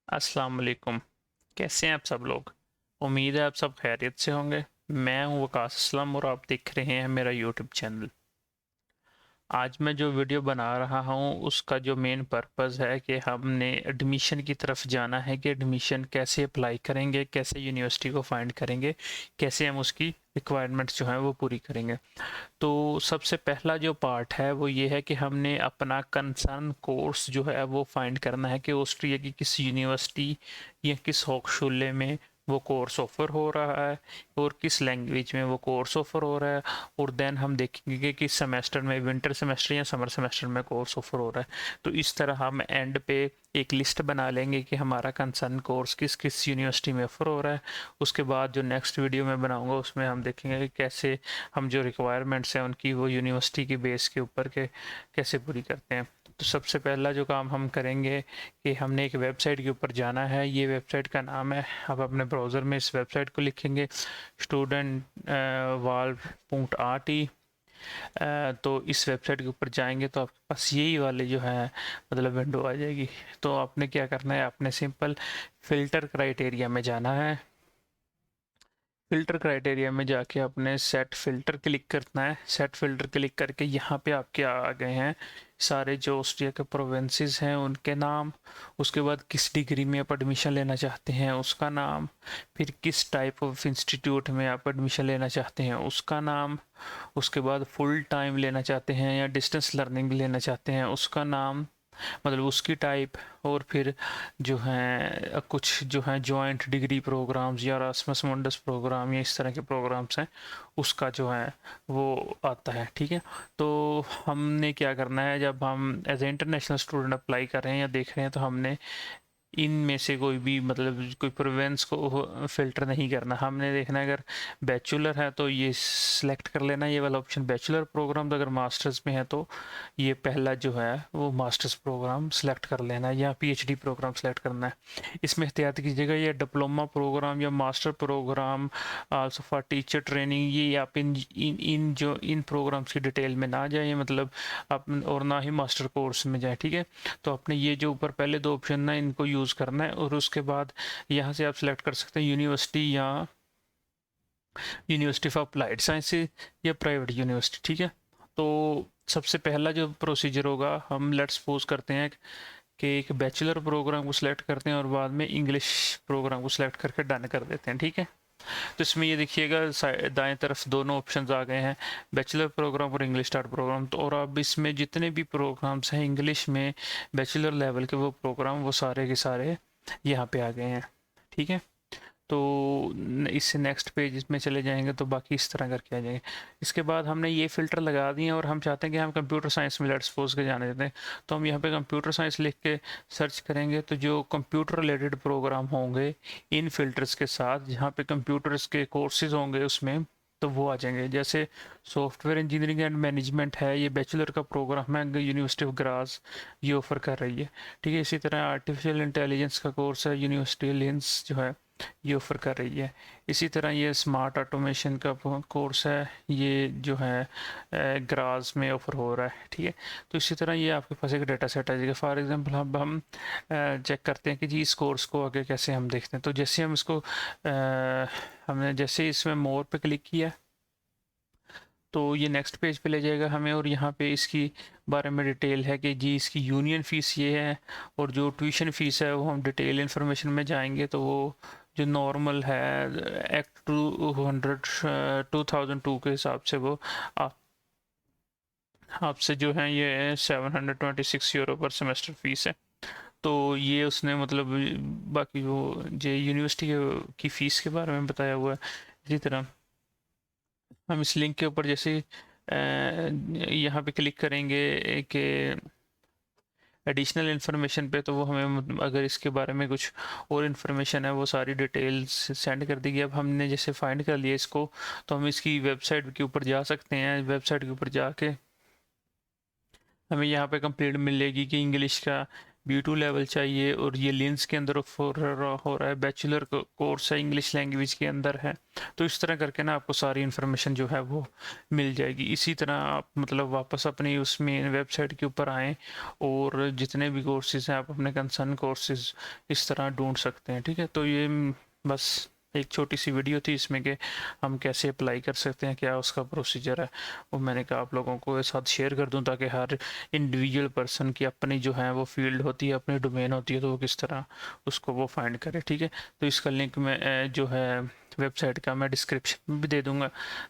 अस्सलाम वालेकुम। कैसे हैं आप सब लोग? उम्मीद है आप सब खैरियत से होंगे। मैं हूं वकास असलम और आप देख रहे हैं मेरा यूट्यूब चैनल। आज मैं जो वीडियो बना रहा हूं उसका जो मेन पर्पस है कि हमने एडमिशन की तरफ जाना है कि एडमिशन कैसे अप्लाई करेंगे, कैसे यूनिवर्सिटी को फाइंड करेंगे, कैसे हम उसकी रिक्वायरमेंट्स जो हैं वो पूरी करेंगे। तो सबसे पहला जो पार्ट है वो ये है कि हमने अपना कंसर्न कोर्स जो है वो फाइंड करना है कि ऑस्ट्रिया की किस यूनिवर्सिटी या किस होक्सचुले में वो कोर्स ऑफर हो रहा है और किस लैंग्वेज में वो कोर्स ऑफर हो रहा है। और देन हम देखेंगे कि किस सेमेस्टर में, विंटर सेमेस्टर या समर सेमेस्टर में कोर्स ऑफर हो रहा है। तो इस तरह हम एंड पे एक लिस्ट बना लेंगे कि हमारा कंसर्न कोर्स किस किस यूनिवर्सिटी में ऑफर हो रहा है। उसके बाद जो नेक्स्ट वीडियो मैं बनाऊंगा उसमें हम देखेंगे कि कैसे हम जो रिक्वायरमेंट्स हैं उनकी वो यूनिवर्सिटी के बेस के ऊपर के कैसे पूरी करते हैं। तो सबसे पहला जो काम हम करेंगे कि हमने एक वेबसाइट के ऊपर जाना है। ये वेबसाइट का नाम है, आप अपने ब्राउज़र में इस वेबसाइट को लिखेंगे स्टूडेंट valve.rt। तो इस वेबसाइट के ऊपर जाएंगे तो आपके पास यही वाले जो है मतलब विंडो आ जाएगी। तो आपने क्या करना है, आपने सिंपल फ़िल्टर क्राइटेरिया में जाना है। फ़िल्टर क्राइटेरिया में जाके आपने सेट फ़िल्टर क्लिक करना है। सेट फ़िल्टर क्लिक करके यहाँ पे आपके आ गए हैं सारे जो ऑस्ट्रिया के प्रोविंसेस हैं उनके नाम। उसके बाद किस डिग्री में आप एडमिशन लेना चाहते हैं उसका नाम, फिर किस टाइप ऑफ इंस्टीट्यूट में आप एडमिशन लेना चाहते हैं उसका नाम, उसके बाद फुल टाइम लेना चाहते हैं या डिस्टेंस लर्निंग लेना चाहते हैं उसका नाम, मतलब उसकी टाइप। और फिर जो हैं कुछ जो हैं जॉइंट डिग्री प्रोग्राम्स या एरास्मस मुंडस प्रोग्राम या इस तरह के प्रोग्राम्स हैं उसका जो है वो आता है। ठीक है। तो हमने क्या करना है, जब हम as a international student apply कर रहे हैं या देख रहे हैं तो हमने इनमें से कोई भी मतलब कोई प्रोविंस को फ़िल्टर नहीं करना। हमने देखना है अगर बैचलर है तो ये सिलेक्ट कर लेना, ये वाला ऑप्शन बैचलर प्रोग्राम। तो अगर मास्टर्स में है तो ये पहला जो है वो मास्टर्स प्रोग्राम सिलेक्ट कर लेना है या पीएचडी प्रोग्राम सिलेक्ट करना है। इसमें एहतियात कीजिएगा ये डिप्लोमा प्रोग्राम या master programme also for teacher training, ये आप इन प्रोग्राम्स की डिटेल में ना जाए, मतलब आप, और ना ही मास्टर कोर्स में जाए। ठीक है। तो आपने ये जो ऊपर पहले दो ऑप्शन ना इनको यूज़ करना है और उसके बाद यहाँ से आप सिलेक्ट कर सकते हैं यूनिवर्सिटी या यूनिवर्सिटी ऑफ अप्लाइड साइंसेज या प्राइवेट यूनिवर्सिटी। ठीक है। तो सबसे पहला जो प्रोसीजर होगा, हम लेट्स सपोज करते हैं कि एक बैचलर प्रोग्राम को सिलेक्ट करते हैं और बाद में इंग्लिश प्रोग्राम को सिलेक्ट करके डन कर देते हैं। ठीक है। तो इसमें ये देखिएगा दाएं तरफ दोनों ऑप्शंस आ गए हैं, बैचलर प्रोग्राम और इंग्लिश स्टार्ट प्रोग्राम। तो और अब इसमें जितने भी प्रोग्राम्स हैं इंग्लिश में बैचलर लेवल के वो प्रोग्राम वो सारे के सारे यहाँ पे आ गए हैं। ठीक है। तो इससे नेक्स्ट पेज में चले जाएंगे तो बाकी इस तरह करके आ जाएंगे। इसके बाद हमने ये फ़िल्टर लगा दिए और हम चाहते हैं कि हम कंप्यूटर साइंस में लेट्स सपोज के जाने देते हैं। तो हम यहाँ पे कंप्यूटर साइंस लिख के सर्च करेंगे तो जो कंप्यूटर रिलेटेड प्रोग्राम होंगे इन फ़िल्टर्स के साथ, जहाँ पे कंप्यूटर्स के कोर्सेज होंगे उसमें, तो वो आ जाएंगे। जैसे सॉफ्टवेयर इंजीनियरिंग एंड मैनेजमेंट है, ये बैचलर का प्रोग्राम है, यूनिवर्सिटी ऑफ ग्रास ये ऑफ़र कर रही है। ठीक है। इसी तरह आर्टिफिशियल इंटेलिजेंस का कोर्स है, यूनिवर्सिटी लेंस जो है ये ऑफ़र कर रही है। इसी तरह ये स्मार्ट ऑटोमेशन का कोर्स है, ये जो है ग्रास में ऑफ़र हो रहा है। ठीक है। तो इसी तरह ये आपके पास एक डेटा सेट आ जाएगा। फॉर एग्जांपल अब हम चेक करते हैं कि जी इस कोर्स को आगे कैसे हम देखते हैं। तो जैसे हम इसको हमने जैसे इसमें मोर पे क्लिक किया तो ये नेक्स्ट पेज पे ले जाएगा हमें और यहाँ पे इसकी बारे में डिटेल है कि जी इसकी यूनियन फ़ीस ये है और जो ट्यूशन फ़ीस है वो हम डिटेल इन्फॉर्मेशन में जाएंगे तो वो जो नॉर्मल है एक्ट 2002 के हिसाब से वो आप आपसे जो है ये 726 यूरो पर सेमेस्टर फ़ीस है। तो ये उसने मतलब बाकी वो जो यूनिवर्सिटी की फ़ीस के बारे में बताया हुआ है। इसी तरह हम इस लिंक के ऊपर जैसे यहाँ पे क्लिक करेंगे कि एडिशनल इन्फॉर्मेशन पे, तो वो हमें अगर इसके बारे में कुछ और इन्फॉर्मेशन है वो सारी डिटेल्स सेंड कर देगी। अब हमने जैसे फाइंड कर लिया इसको तो हम इसकी वेबसाइट के ऊपर जा सकते हैं। वेबसाइट के ऊपर जाके हमें यहाँ पे कंप्लीट मिलेगी कि इंग्लिश का B2 लेवल चाहिए और ये लिंस के अंदर हो रहा है, बैचलर कोर्स है, इंग्लिश लैंग्वेज के अंदर है। तो इस तरह करके ना आपको सारी इन्फॉर्मेशन जो है वो मिल जाएगी। इसी तरह आप मतलब वापस अपनी उस मेन वेबसाइट के ऊपर आएँ और जितने भी कोर्सेज़ हैं आप अपने कंसर्न कोर्सेज़ इस तरह ढूंढ सकते हैं, ठीक है। तो ये बस एक छोटी सी वीडियो थी इसमें कि हम कैसे अप्लाई कर सकते हैं, क्या उसका प्रोसीजर है, वो मैंने कहा आप लोगों को साथ शेयर कर दूं ताकि हर इंडिविजुअल पर्सन की अपनी जो है वो फील्ड होती है, अपनी डोमेन होती है, तो वो किस तरह उसको वो फाइंड करे, ठीक है। तो इसका लिंक मैं जो है वेबसाइट का मैं डिस्क्रिप्शन में भी दे दूंगा।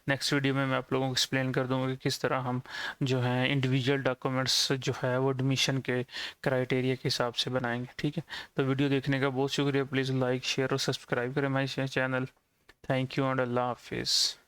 नेक्स्ट वीडियो में मैं आप लोगों को एक्सप्लेन कर दूंगा कि किस तरह हम जो है इंडिविजुअल डॉक्यूमेंट्स जो है वो एडमिशन के क्राइटेरिया के हिसाब से बनाएंगे, ठीक है। तो वीडियो देखने का बहुत शुक्रिया। प्लीज़ लाइक शेयर और सब्सक्राइब करें हमारे चैनल। थैंक यू एंड अल्लाह हाफिज़।